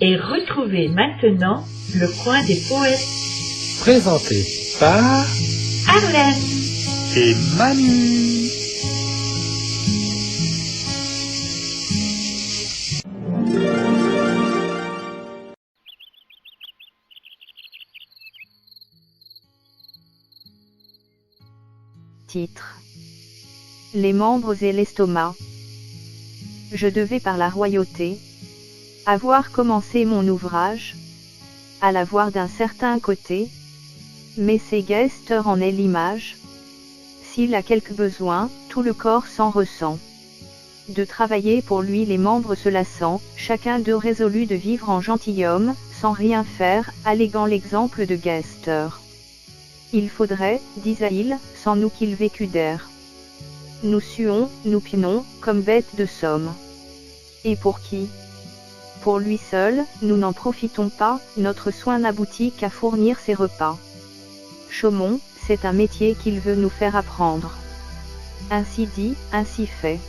Et retrouvez maintenant le coin des poètes. Présenté par Arlène et Manu. Titre: Les membres et l'estomac. Je devais par la royauté avoir commencé mon ouvrage, à la voir d'un certain côté, mais ses guesteurs en est l'image. S'il a quelque besoin, tout le corps s'en ressent. De travailler pour lui les membres se lassant, chacun d'eux résolu de vivre en gentilhomme, sans rien faire, alléguant l'exemple de guesteurs. Il faudrait, disait-il, sans nous qu'il vécût d'air. Nous suons, nous pinons, comme bêtes de somme. Et pour qui? Pour lui seul, nous n'en profitons pas, notre soin n'aboutit qu'à fournir ses repas. Chaumont, c'est un métier qu'il veut nous faire apprendre. Ainsi dit, ainsi fait.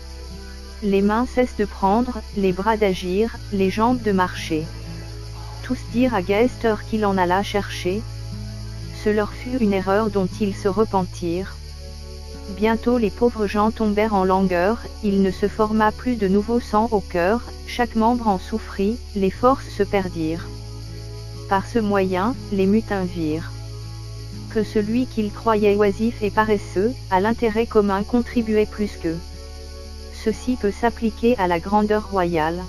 Les mains cessent de prendre, les bras d'agir, les jambes de marcher. Tous dirent à Guester qu'il en alla chercher. Ce leur fut une erreur dont ils se repentirent. Bientôt les pauvres gens tombèrent en langueur, il ne se forma plus de nouveau sang au cœur, chaque membre en souffrit, les forces se perdirent. Par ce moyen, les mutins virent que celui qu'ils croyaient oisif et paresseux, à l'intérêt commun contribuait plus qu'eux. Ceci peut s'appliquer à la grandeur royale.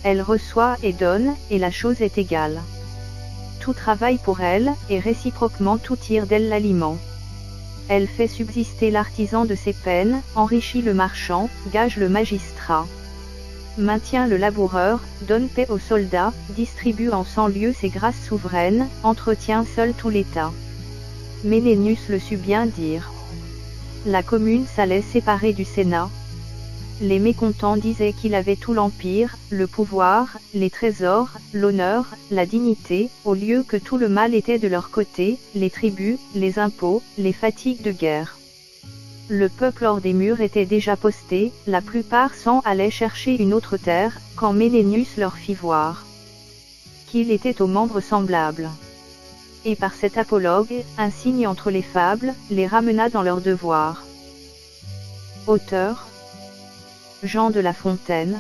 Elle reçoit et donne, et la chose est égale. Tout travaille pour elle, et réciproquement tout tire d'elle l'aliment. Elle fait subsister l'artisan de ses peines, enrichit le marchand, gage le magistrat. Maintient le laboureur, donne paix aux soldats, distribue en 100 lieux ses grâces souveraines, entretient seul tout l'État. Ménénius le sut bien dire. La commune s'allait séparer du Sénat. Les mécontents disaient qu'il avait tout l'empire, le pouvoir, les trésors, l'honneur, la dignité, au lieu que tout le mal était de leur côté, les tributs, les impôts, les fatigues de guerre. Le peuple hors des murs était déjà posté, la plupart s'en allaient chercher une autre terre, quand Ménénius leur fit voir qu'il était aux membres semblables. Et par cet apologue, un signe entre les fables, les ramena dans leur devoir. Auteur: Jean de La Fontaine.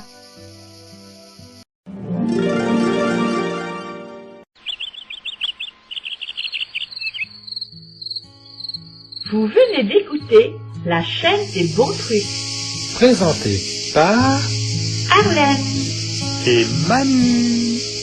Vous venez d'écouter la chaîne des bons trucs. Présenté par Arlène et Manu.